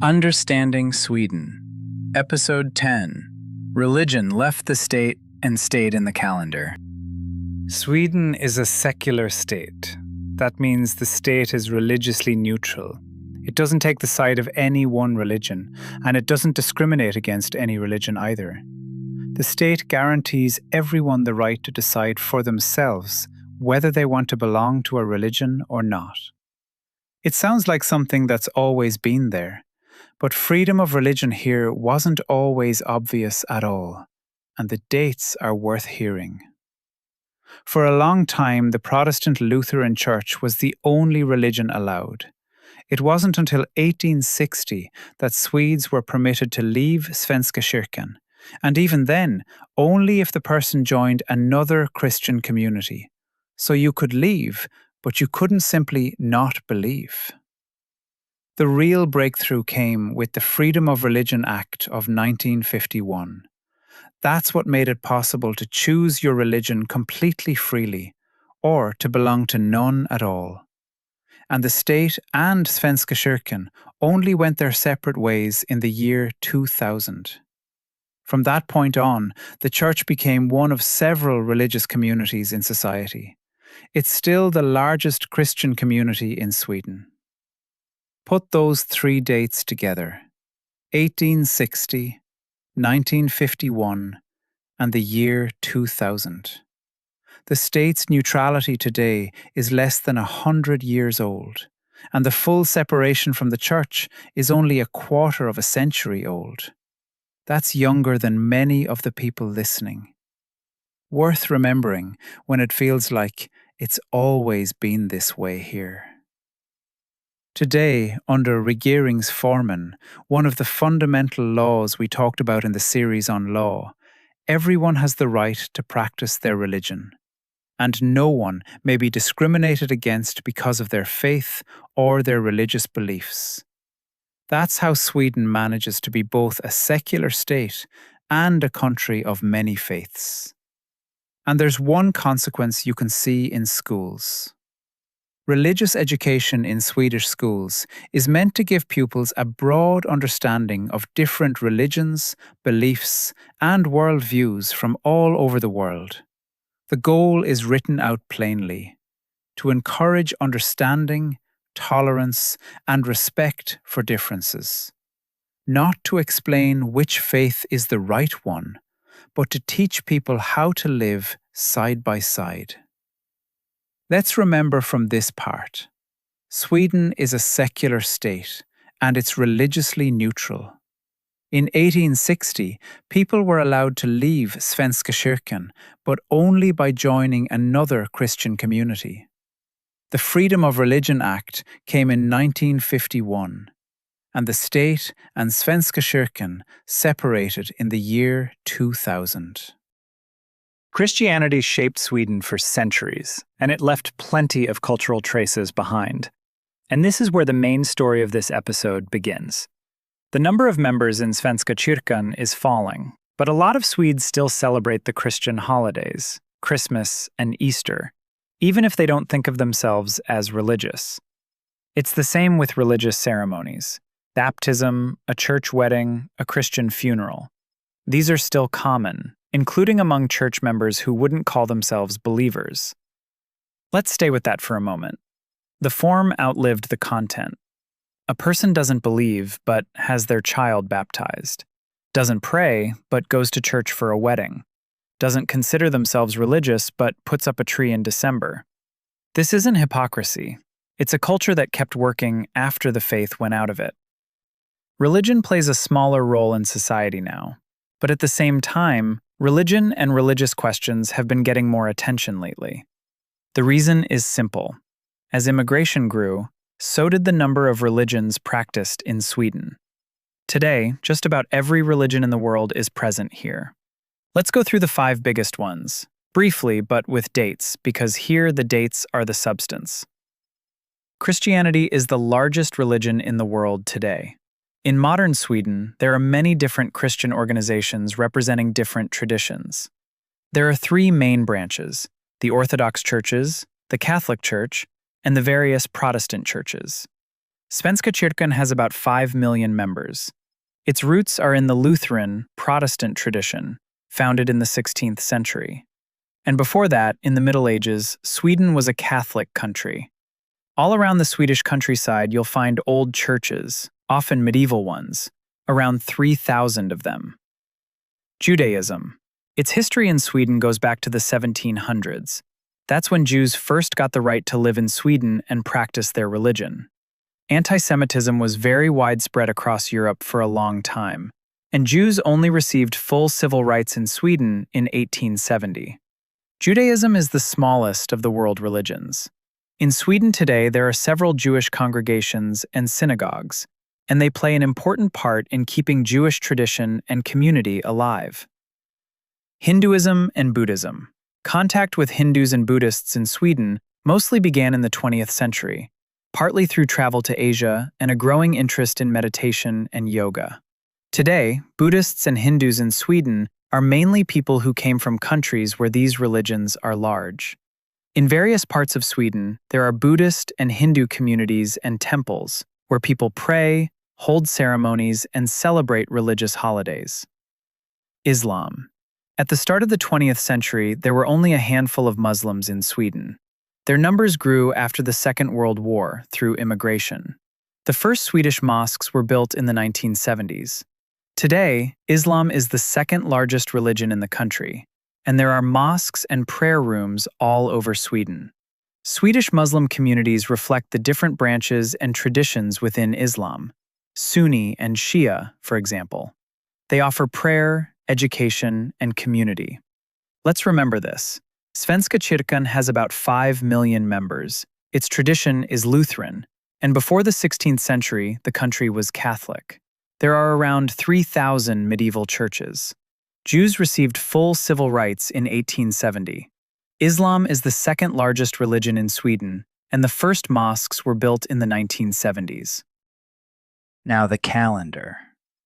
Understanding Sweden, Episode 10. Religion left the state and stayed in the calendar. Sweden is a secular state. That means the state is religiously neutral. It doesn't take the side of any one religion, and it doesn't discriminate against any religion either. The state guarantees everyone the right to decide for themselves whether they want to belong to a religion or not. It sounds like something that's always been there, but freedom of religion here wasn't always obvious at all, and the dates are worth hearing. For a long time, the Protestant Lutheran Church was the only religion allowed. It wasn't until 1860 that Swedes were permitted to leave Svenska kyrkan, and even then, only if the person joined another Christian community. So you could leave, but you couldn't simply not believe. The real breakthrough came with the Freedom of Religion Act of 1951. That's what made it possible to choose your religion completely freely, or to belong to none at all. And the state and Svenska kyrkan only went their separate ways in the year 2000. From that point on, the church became one of several religious communities in society. It's still the largest Christian community in Sweden. Put those three dates together: 1860, 1951, and the year 2000. The state's neutrality today is less than 100 years old, and the full separation from the church is only a quarter of a century old. That's younger than many of the people listening. Worth remembering when it feels like it's always been this way here. Today, under regeringsformen, one of the fundamental laws we talked about in the series on law, everyone has the right to practice their religion, and no one may be discriminated against because of their faith or their religious beliefs. That's how Sweden manages to be both a secular state and a country of many faiths. And there's one consequence you can see in schools. Religious education in Swedish schools is meant to give pupils a broad understanding of different religions, beliefs, and worldviews from all over the world. The goal is written out plainly: to encourage understanding, tolerance, and respect for differences. Not to explain which faith is the right one, but to teach people how to live side by side. Let's remember from this part: Sweden is a secular state, and it's religiously neutral. In 1860, people were allowed to leave Svenska kyrkan, but only by joining another Christian community. The Freedom of Religion Act came in 1951, and the state and Svenska kyrkan separated in the year 2000. Christianity shaped Sweden for centuries, and it left plenty of cultural traces behind. And this is where the main story of this episode begins. The number of members in Svenska kyrkan is falling, but a lot of Swedes still celebrate the Christian holidays, Christmas and Easter, even if they don't think of themselves as religious. It's the same with religious ceremonies: baptism, a church wedding, a Christian funeral. These are still common, including among church members who wouldn't call themselves believers. Let's stay with that for a moment. The form outlived the content. A person doesn't believe, but has their child baptized. Doesn't pray, but goes to church for a wedding. Doesn't consider themselves religious, but puts up a tree in December. This isn't hypocrisy. It's a culture that kept working after the faith went out of it. Religion plays a smaller role in society now, but at the same time, religion and religious questions have been getting more attention lately. The reason is simple. As immigration grew, so did the number of religions practiced in Sweden. Today, just about every religion in the world is present here. Let's go through the 5 biggest ones, briefly but with dates, because here the dates are the substance. Christianity is the largest religion in the world today. In modern Sweden, there are many different Christian organizations representing different traditions. There are 3 main branches: the Orthodox churches, the Catholic Church, and the various Protestant churches. Svenska kyrkan has about 5 million members. Its roots are in the Lutheran, Protestant tradition, founded in the 16th century. And before that, in the Middle Ages, Sweden was a Catholic country. All around the Swedish countryside, you'll find old churches, often medieval ones, around 3,000 of them. Judaism. Its history in Sweden goes back to the 1700s. That's when Jews first got the right to live in Sweden and practice their religion. Anti-Semitism was very widespread across Europe for a long time, and Jews only received full civil rights in Sweden in 1870. Judaism is the smallest of the world religions. In Sweden today, there are several Jewish congregations and synagogues, and they play an important part in keeping Jewish tradition and community alive. Hinduism and Buddhism. Contact with Hindus and Buddhists in Sweden mostly began in the 20th century, partly through travel to Asia and a growing interest in meditation and yoga. Today, Buddhists and Hindus in Sweden are mainly people who came from countries where these religions are large. In various parts of Sweden, there are Buddhist and Hindu communities and temples where people pray, hold ceremonies, and celebrate religious holidays. Islam. At the start of the 20th century, there were only a handful of Muslims in Sweden. Their numbers grew after the Second World War through immigration. The first Swedish mosques were built in the 1970s. Today, Islam is the second largest religion in the country, and there are mosques and prayer rooms all over Sweden. Swedish Muslim communities reflect the different branches and traditions within Islam, Sunni and Shia, for example. They offer prayer, education, and community. Let's remember this. Svenska kyrkan has about 5 million members. Its tradition is Lutheran, and before the 16th century, the country was Catholic. There are around 3,000 medieval churches. Jews received full civil rights in 1870. Islam is the second largest religion in Sweden, and the first mosques were built in the 1970s. Now the calendar.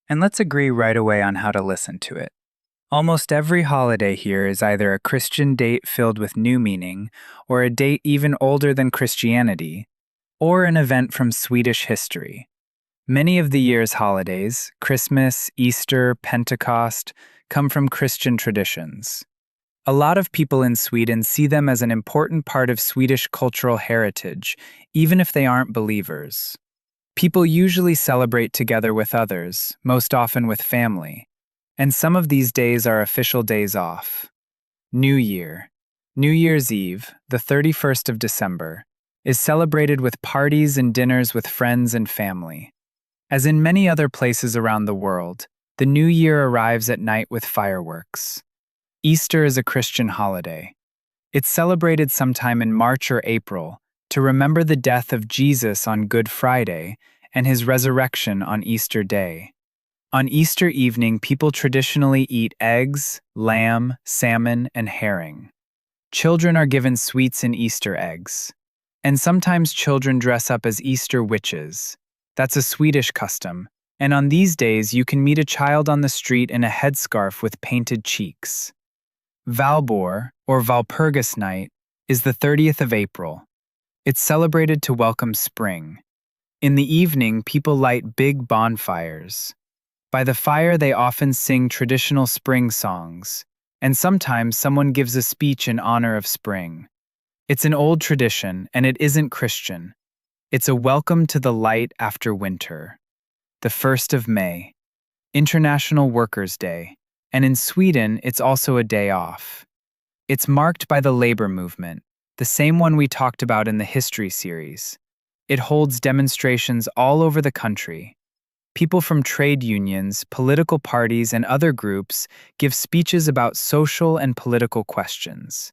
And let's agree right away on how to listen to it. Almost every holiday here is either a Christian date filled with new meaning, or a date even older than Christianity, or an event from Swedish history. Many of the year's holidays, Christmas, Easter, Pentecost, come from Christian traditions. A lot of people in Sweden see them as an important part of Swedish cultural heritage, even if they aren't believers. People usually celebrate together with others, most often with family, and some of these days are official days off. New Year. New Year's Eve, the 31st of December, is celebrated with parties and dinners with friends and family. As in many other places around the world, the New Year arrives at night with fireworks. Easter is a Christian holiday. It's celebrated sometime in March or April to remember the death of Jesus on Good Friday and his resurrection on Easter Day. On Easter evening, people traditionally eat eggs, lamb, salmon, and herring. Children are given sweets and Easter eggs. And sometimes children dress up as Easter witches. That's a Swedish custom, and on these days you can meet a child on the street in a headscarf with painted cheeks. Valborg, or Walpurgis Night, is the 30th of April. It's celebrated to welcome spring. In the evening, people light big bonfires. By the fire, they often sing traditional spring songs, and sometimes someone gives a speech in honor of spring. It's an old tradition, and it isn't Christian. It's a welcome to the light after winter. The 1st of May, International Workers' Day, and in Sweden, it's also a day off. It's marked by the labor movement, the same one we talked about in the history series. It holds demonstrations all over the country. People from trade unions, political parties, and other groups give speeches about social and political questions.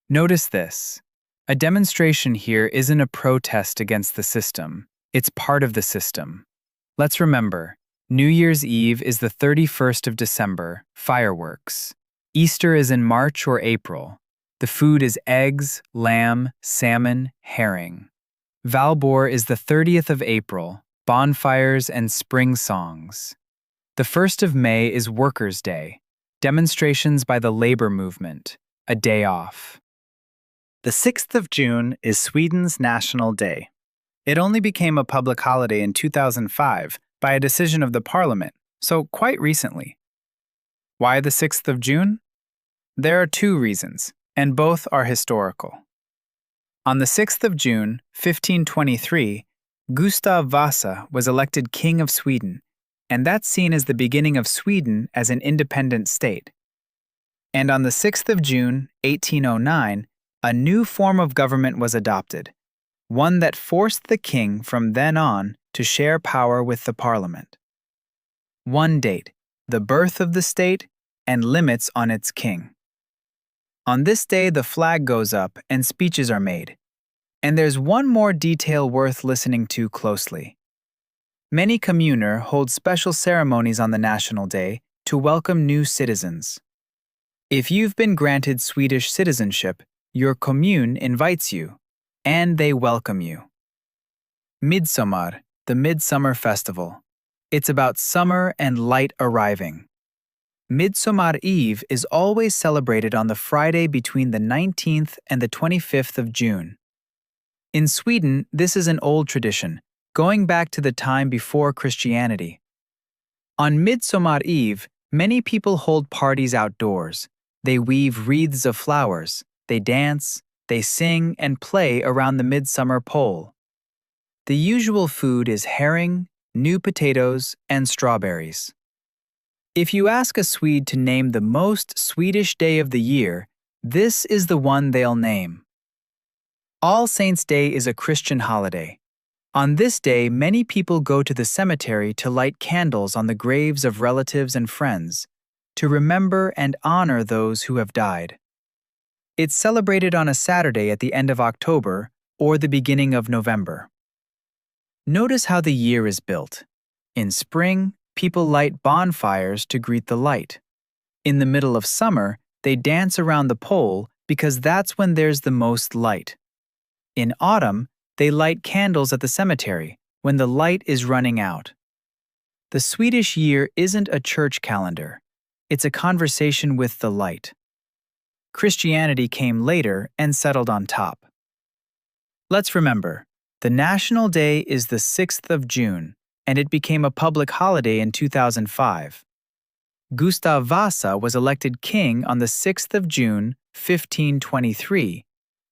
Notice this. A demonstration here isn't a protest against the system. It's part of the system. Let's remember, New Year's Eve is the 31st of December, fireworks. Easter is in March or April. The food is eggs, lamb, salmon, herring. Valborg is the 30th of April, bonfires and spring songs. The 1st of May is Workers' Day, demonstrations by the labor movement, a day off. The 6th of June is Sweden's National Day. It only became a public holiday in 2005 by a decision of the Parliament, so quite recently. Why the 6th of June? There are two reasons, and both are historical. On the 6th of June, 1523, Gustav Vasa was elected King of Sweden, and that's seen as the beginning of Sweden as an independent state. And on the 6th of June, 1809, a new form of government was adopted, one that forced the king from then on to share power with the parliament. One date, the birth of the state, and limits on its king. On this day, the flag goes up and speeches are made. And there's one more detail worth listening to closely. Many communer hold special ceremonies on the National Day to welcome new citizens. If you've been granted Swedish citizenship, your commune invites you, and they welcome you. Midsommar, the Midsummer Festival. It's about summer and light arriving. Midsommar Eve is always celebrated on the Friday between the 19th and the 25th of June. In Sweden, this is an old tradition, going back to the time before Christianity. On Midsommar Eve, many people hold parties outdoors. They weave wreaths of flowers, they dance, they sing and play around the midsummer pole. The usual food is herring, new potatoes, and strawberries. If you ask a Swede to name the most Swedish day of the year, this is the one they'll name. All Saints' Day is a Christian holiday. On this day, many people go to the cemetery to light candles on the graves of relatives and friends, to remember and honor those who have died. It's celebrated on a Saturday at the end of October or the beginning of November. Notice how the year is built. In spring, people light bonfires to greet the light. In the middle of summer, they dance around the pole because that's when there's the most light. In autumn, they light candles at the cemetery when the light is running out. The Swedish year isn't a church calendar. It's a conversation with the light. Christianity came later and settled on top. Let's remember, the National Day is the 6th of June, and it became a public holiday in 2005. Gustav Vasa was elected king on the 6th of June, 1523,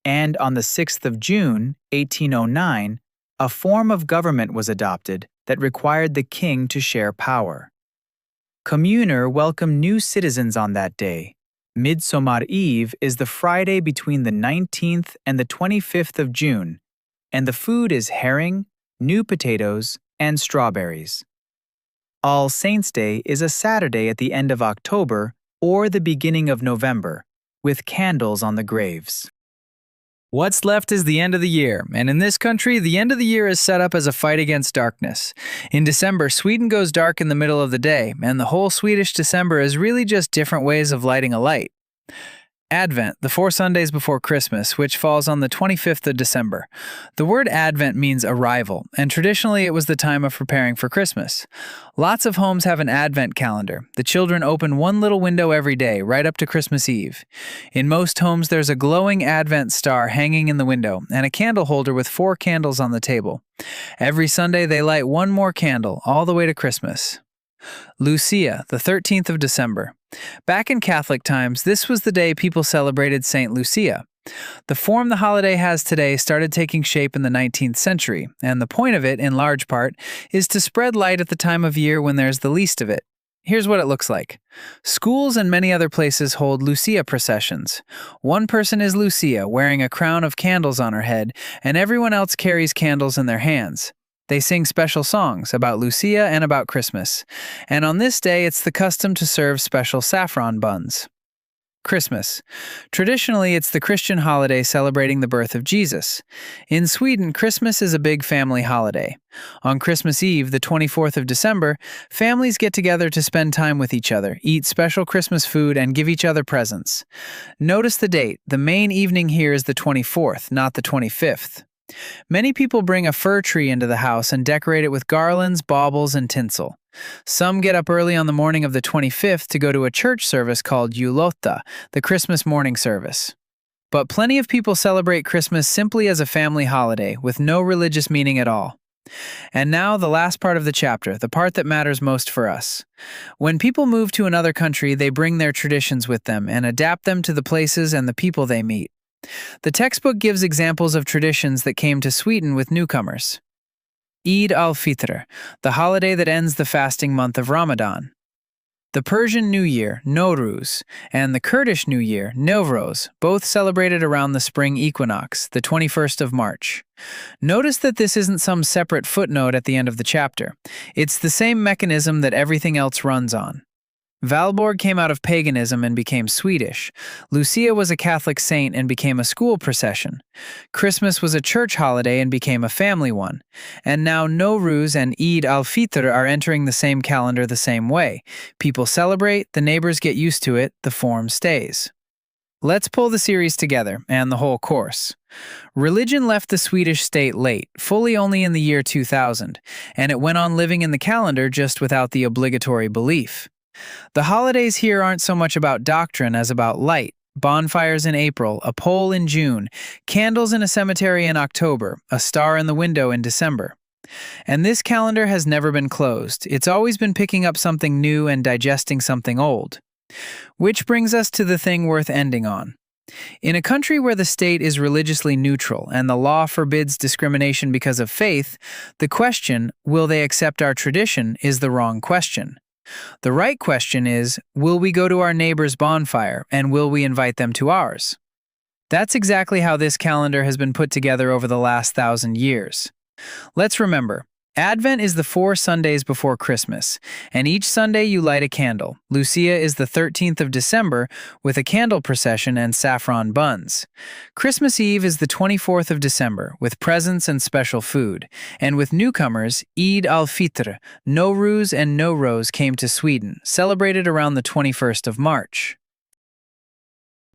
and on the 6th of June, 1809, a form of government was adopted that required the king to share power. Communer welcomed new citizens on that day. Midsommar Eve is the Friday between the 19th and the 25th of June, and the food is herring, new potatoes, and strawberries. All Saints' Day is a Saturday at the end of October or the beginning of November, with candles on the graves. What's left is the end of the year, and in this country, the end of the year is set up as a fight against darkness. In December, Sweden goes dark in the middle of the day, and the whole Swedish December is really just different ways of lighting a light. Advent, the 4 Sundays before Christmas, which falls on the 25th of December. The word Advent means arrival, and traditionally it was the time of preparing for Christmas. Lots of homes have an Advent calendar. The children open one little window every day, right up to Christmas Eve. In most homes, there's a glowing Advent star hanging in the window, and a candle holder with 4 candles on the table. Every Sunday, they light one more candle, all the way to Christmas. Lucia, the 13th of December. Back in Catholic times, this was the day people celebrated Saint Lucia. The form the holiday has today started taking shape in the 19th century, and the point of it, in large part, is to spread light at the time of year when there's the least of it. Here's what it looks like. Schools and many other places hold Lucia processions. One person is Lucia, wearing a crown of candles on her head, and everyone else carries candles in their hands. They sing special songs about Lucia and about Christmas. And on this day, it's the custom to serve special saffron buns. Christmas. Traditionally, it's the Christian holiday celebrating the birth of Jesus. In Sweden, Christmas is a big family holiday. On Christmas Eve, the 24th of December, families get together to spend time with each other, eat special Christmas food, and give each other presents. Notice the date. The main evening here is the 24th, not the 25th. Many people bring a fir tree into the house and decorate it with garlands, baubles, and tinsel. Some get up early on the morning of the 25th to go to a church service called Julotta, the Christmas morning service. But plenty of people celebrate Christmas simply as a family holiday with no religious meaning at all. And now, the last part of the chapter, the part that matters most for us. When people move to another country, they bring their traditions with them and adapt them to the places and the people they meet. The textbook gives examples of traditions that came to Sweden with newcomers. Eid al-Fitr, the holiday that ends the fasting month of Ramadan. The Persian New Year, Nowruz, and the Kurdish New Year, Nowroz, both celebrated around the spring equinox, the 21st of March. Notice that this isn't some separate footnote at the end of the chapter. It's the same mechanism that everything else runs on. Valborg came out of paganism and became Swedish. Lucia was a Catholic saint and became a school procession. Christmas was a church holiday and became a family one. And now Nowruz and Eid al-Fitr are entering the same calendar the same way. People celebrate, the neighbors get used to it, the form stays. Let's pull the series together, and the whole course. Religion left the Swedish state late, fully only in the year 2000, and it went on living in the calendar just without the obligatory belief. The holidays here aren't so much about doctrine as about light. Bonfires in April, a pole in June, candles in a cemetery in October, a star in the window in December. And this calendar has never been closed. It's always been picking up something new and digesting something old. Which brings us to the thing worth ending on. In a country where the state is religiously neutral and the law forbids discrimination because of faith, the question, will they accept our tradition, is the wrong question. The right question is, will we go to our neighbor's bonfire, and will we invite them to ours? That's exactly how this calendar has been put together over the last 1,000 years. Let's remember, Advent is the 4 Sundays before Christmas, and each Sunday you light a candle. Lucia is the 13th of December with a candle procession and saffron buns. Christmas Eve is the 24th of December with presents and special food. And with newcomers, Eid al-Fitr, Nowruz and Nowroz came to Sweden, celebrated around the 21st of March.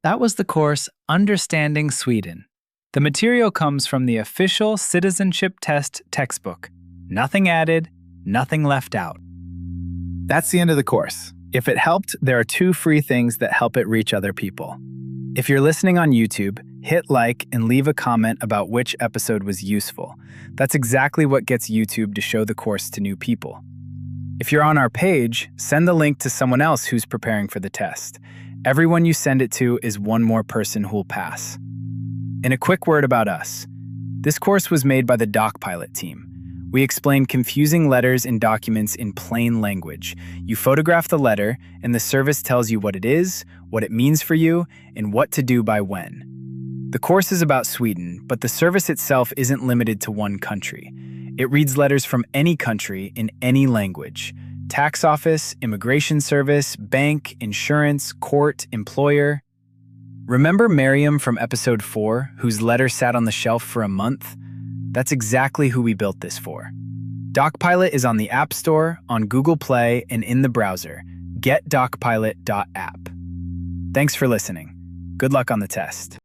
That was the course Understanding Sweden. The material comes from the official citizenship-test textbook. Nothing added, nothing left out. That's the end of the course. If it helped, there are 2 free things that help it reach other people. If you're listening on YouTube, hit like and leave a comment about which episode was useful. That's exactly what gets YouTube to show the course to new people. If you're on our page, send the link to someone else who's preparing for the test. Everyone you send it to is one more person who'll pass. And a quick word about us. This course was made by the DocPilot team. We explain confusing letters and documents in plain language. You photograph the letter, and the service tells you what it is, what it means for you, and what to do by when. The course is about Sweden, but the service itself isn't limited to one country. It reads letters from any country in any language. Tax office, immigration service, bank, insurance, court, employer. Remember Miriam from episode 4, whose letter sat on the shelf for a month? That's exactly who we built this for. DocPilot is on the App Store, on Google Play, and in the browser. Getdocpilot.app. Thanks for listening. Good luck on the test.